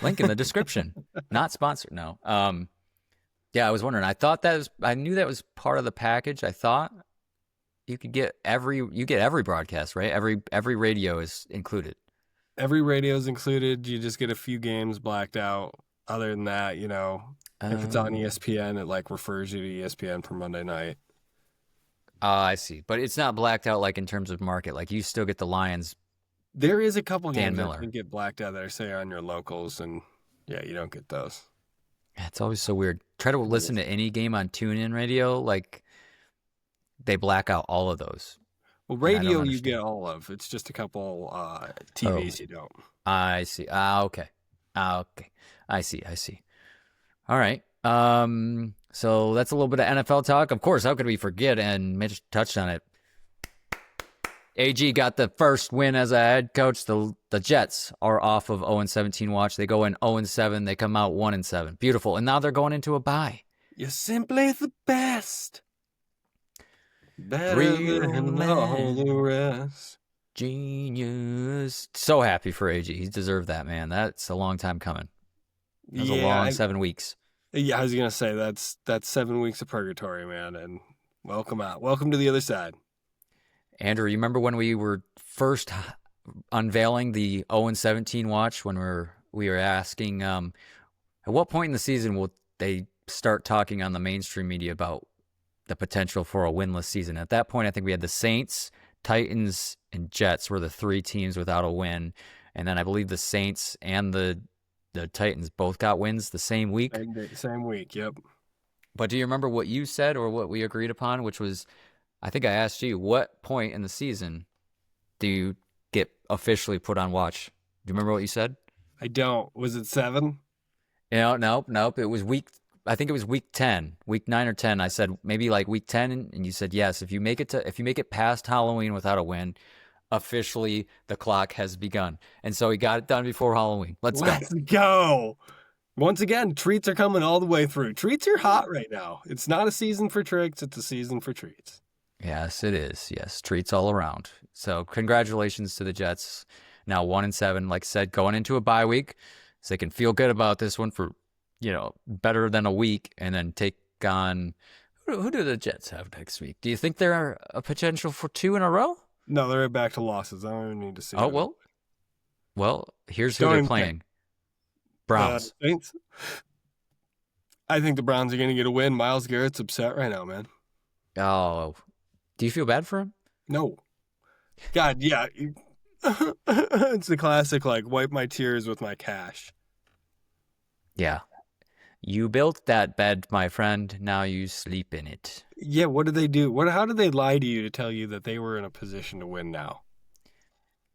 [SPEAKER 2] Link in the description. Not sponsored. No. Yeah, I was wondering. I knew that was part of the package. I thought you get every broadcast, right? Every radio is included.
[SPEAKER 4] Every radio is included. You just get a few games blacked out. Other than that, if it's on ESPN, it like refers you to ESPN for Monday night.
[SPEAKER 2] I see. But it's not blacked out like in terms of market. Like you still get the Lions.
[SPEAKER 4] There is a couple
[SPEAKER 2] Dan
[SPEAKER 4] games
[SPEAKER 2] Miller.
[SPEAKER 4] that can get blacked out that are, say, on your locals, and yeah, you don't get those.
[SPEAKER 2] It's always so weird. Try to listen to any game on TuneIn Radio, like they black out all of those.
[SPEAKER 4] Well, radio you get all of. It's just a couple TVs you don't.
[SPEAKER 2] I see. Okay. Okay. I see. All right. So that's a little bit of NFL talk. Of course, how could we forget? And Mitch touched on it. AG got the first win as a head coach. The Jets are off of 0-17 watch. They go in 0-7. They come out 1-7. Beautiful. And now they're going into a bye.
[SPEAKER 4] You're simply the best. Better than all the rest.
[SPEAKER 2] Genius. So happy for AG. He deserved that, man. That's a long time coming. That was a long 7 weeks.
[SPEAKER 4] Yeah, I was going to say that's 7 weeks of purgatory, man. And welcome out. Welcome to the other side.
[SPEAKER 2] Andrew, you remember when we were first unveiling the 0-17 watch, when we were asking at what point in the season will they start talking on the mainstream media about the potential for a winless season? At that point, I think we had the Saints, Titans, and Jets were the three teams without a win. And then I believe the Saints and the Titans both got wins the same week.
[SPEAKER 4] Same week, yep.
[SPEAKER 2] But do you remember what you said or what we agreed upon, which was, I think I asked you, what point in the season do you get officially put on watch? Do you remember what you said?
[SPEAKER 4] I don't. Was it 7?
[SPEAKER 2] Nope. It was I think it was week 10, week 9 or 10. I said maybe like week 10, and you said yes. If you make it past Halloween without a win, officially the clock has begun. And so he got it done before Halloween. Let's
[SPEAKER 4] go. Once again, treats are coming all the way through. Treats are hot right now. It's not a season for tricks. It's a season for treats.
[SPEAKER 2] Yes, it is. Yes, treats all around. So congratulations to the Jets. Now 1-7, like I said, going into a bye week, so they can feel good about this one for, better than a week, and then take on who do the Jets have next week? Do you think they're a potential for 2 in a row?
[SPEAKER 4] No, they're back to losses. I don't even need to see.
[SPEAKER 2] Oh well. Here's who they're playing. Browns.
[SPEAKER 4] Saints. I think the Browns are going to get a win. Myles Garrett's upset right now, man.
[SPEAKER 2] Oh. Do you feel bad for him?
[SPEAKER 4] No. God, yeah. It's the classic, like, wipe my tears with my cash.
[SPEAKER 2] Yeah. You built that bed, my friend. Now you sleep in it.
[SPEAKER 4] Yeah, what did they do? How did they lie to you to tell you that they were in a position to win now?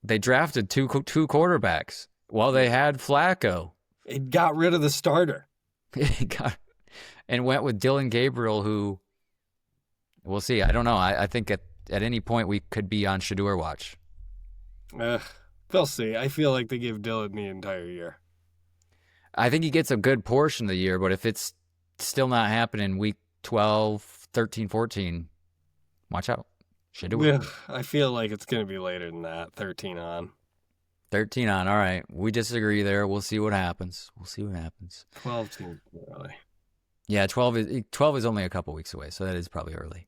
[SPEAKER 2] They drafted two quarterbacks while they had Flacco.
[SPEAKER 4] It got rid of the starter.
[SPEAKER 2] And went with Dylan Gabriel, who... We'll see. I don't know. I think at any point we could be on Shador watch.
[SPEAKER 4] They'll see. I feel like they give Dylan the entire year.
[SPEAKER 2] I think he gets a good portion of the year, but if it's still not happening week 12, 13, 14, watch out. Shador.
[SPEAKER 4] Yeah, I feel like it's going to be later than that. 13 on.
[SPEAKER 2] 13 on. All right. We disagree there. We'll see what happens.
[SPEAKER 4] 12 seems early.
[SPEAKER 2] Yeah, 12 is only a couple weeks away, so that is probably early.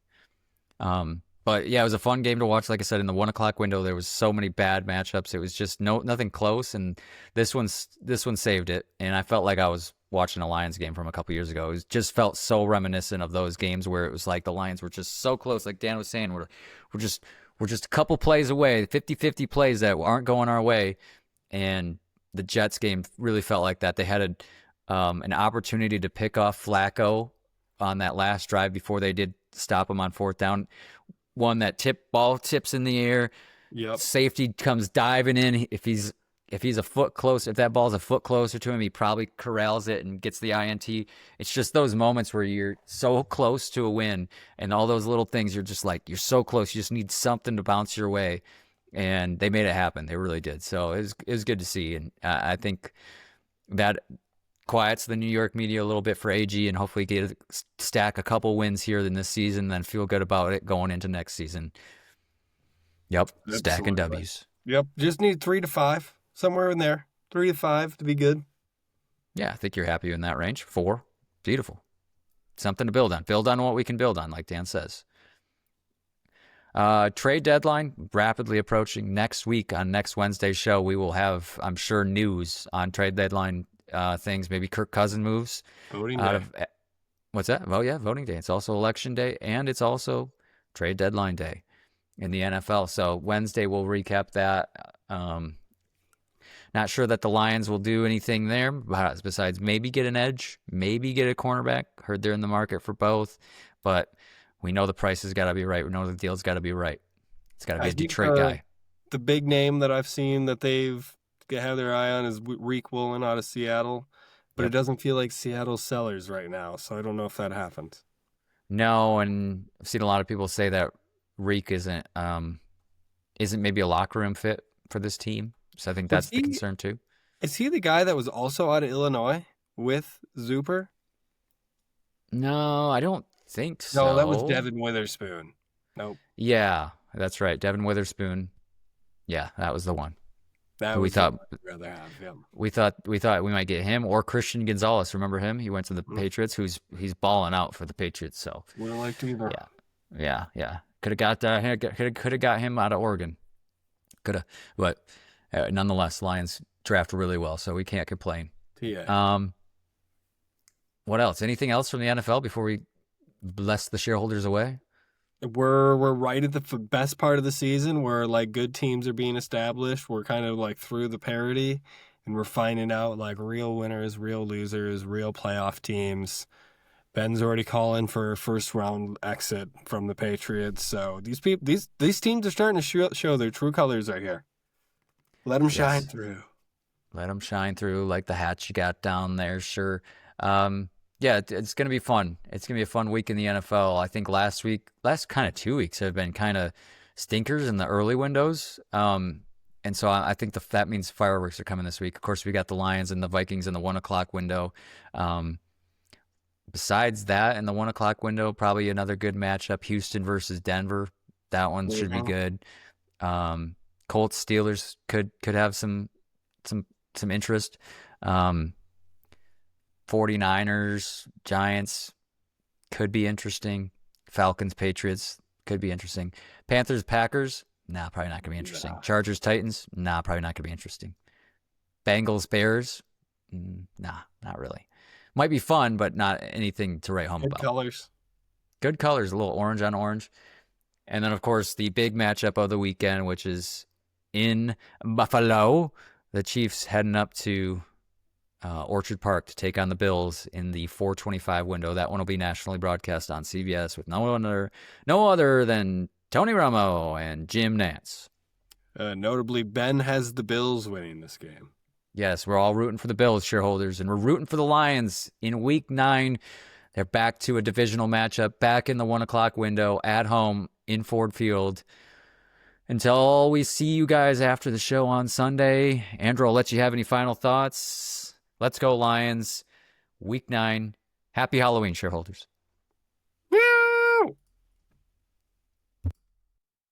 [SPEAKER 2] But yeah, it was a fun game to watch. Like I said, in the 1 o'clock window, there was so many bad matchups. It was just nothing close, and this one saved it. And I felt like I was watching a Lions game from a couple years ago. It just felt so reminiscent of those games where it was like the Lions were just so close. Like Dan was saying, we're just a couple plays away, 50-50 plays that aren't going our way. And the Jets game really felt like that. They had an opportunity to pick off Flacco on that last drive before they did stop him on 4th down. One that ball tips in the air.
[SPEAKER 4] Yep.
[SPEAKER 2] Safety comes diving in. If he's a foot close, if that ball's a foot closer to him, he probably corrals it and gets the INT. It's just those moments where you're so close to a win, and all those little things, you're just like, you're so close. You just need something to bounce your way, and they made it happen. They really did. So it was good to see, and I think that quiets the New York media a little bit for AG, and hopefully stack a couple wins here in this season, and then feel good about it going into next season. Yep. Stacking
[SPEAKER 4] Absolutely.
[SPEAKER 2] W's.
[SPEAKER 4] Yep. Just need 3 to 5, somewhere in there. 3 to 5 to be good.
[SPEAKER 2] Yeah, I think you're happy in that range. 4. Beautiful. Something to build on. Build on what we can build on, like Dan says. Trade deadline rapidly approaching. Next week on next Wednesday's show, we will have, I'm sure, news on trade deadline things. Maybe Kirk Cousins moves
[SPEAKER 4] Voting
[SPEAKER 2] out
[SPEAKER 4] day.
[SPEAKER 2] of what's that? Oh yeah, voting day. It's also election day, and it's also trade deadline day in the NFL. So Wednesday we'll recap that. Not sure that the Lions will do anything there besides maybe get an edge, maybe get a cornerback. Heard they're in the market for both, but we know the price has got to be right. We know the deal's got to be right. It's got to be
[SPEAKER 4] I
[SPEAKER 2] a
[SPEAKER 4] think
[SPEAKER 2] Detroit guy.
[SPEAKER 4] the big name that I've seen that they've had their eye on is Reek Woolen out of Seattle, but
[SPEAKER 2] Yep.
[SPEAKER 4] it doesn't feel like Seattle's sellers right now, so I don't know if that happens.
[SPEAKER 2] No, and I've seen a lot of people say that Reek isn't maybe a locker room fit for this team. So I think that's the concern too.
[SPEAKER 4] Is he the guy that was also out of Illinois with Zuper?
[SPEAKER 2] No, I don't think so.
[SPEAKER 4] No, that was Devin Witherspoon. Nope.
[SPEAKER 2] Yeah, that's right. Devin Witherspoon. Yeah, that was the one.
[SPEAKER 4] That
[SPEAKER 2] we
[SPEAKER 4] was
[SPEAKER 2] thought
[SPEAKER 4] I'd rather have him.
[SPEAKER 2] we thought we might get him or Christian Gonzalez. Remember him? He went to the Patriots. He's balling out for the Patriots. So
[SPEAKER 4] Would have liked either.
[SPEAKER 2] yeah. Could have got him out of Oregon. Could have, but nonetheless, Lions draft really well, so we can't complain.
[SPEAKER 4] Yeah.
[SPEAKER 2] What else? Anything else from the NFL before we bless the shareholders away?
[SPEAKER 4] We're right at the best part of the season where like good teams are being established. We're kind of like through the parity, and we're finding out like real winners, real losers, real playoff teams. Ben's already calling for a first round exit from the Patriots. So these teams are starting to show their true colors right here. Let them shine through.
[SPEAKER 2] Let them shine through like the hats you got down there. Sure. Yeah, it's going to be fun. It's going to be a fun week in the NFL. I think last kind of 2 weeks have been kind of stinkers in the early windows. And so I think that means fireworks are coming this week. Of course, we got the Lions and the Vikings in the 1 o'clock window. Besides that, in the 1 o'clock window, probably another good matchup, Houston versus Denver. That one should be good. Colts, Steelers could have some interest. 49ers, Giants could be interesting. Falcons, Patriots could be interesting. Panthers, Packers, nah, probably not going to be interesting.
[SPEAKER 4] Nah.
[SPEAKER 2] Chargers, Titans, nah, probably not going to be interesting. Bengals, Bears, nah, not really. Might be fun, but not anything to write home
[SPEAKER 4] Good
[SPEAKER 2] about.
[SPEAKER 4] colors.
[SPEAKER 2] Good colors, a little orange on orange. And then, of course, the big matchup of the weekend, which is in Buffalo. The Chiefs heading up to Orchard Park to take on the Bills in the 4:25 window. That one will be nationally broadcast on CBS with no other than Tony Romo and Jim Nantz.
[SPEAKER 4] Notably, Ben has the Bills winning this game.
[SPEAKER 2] Yes, we're all rooting for the Bills, shareholders, and we're rooting for the Lions in Week 9. They're back to a divisional matchup, back in the 1 o'clock window, at home in Ford Field. Until we see you guys after the show on Sunday, Andrew, I'll let you have any final thoughts. Let's go, Lions. Week 9. Happy Halloween, shareholders.
[SPEAKER 4] Yeah.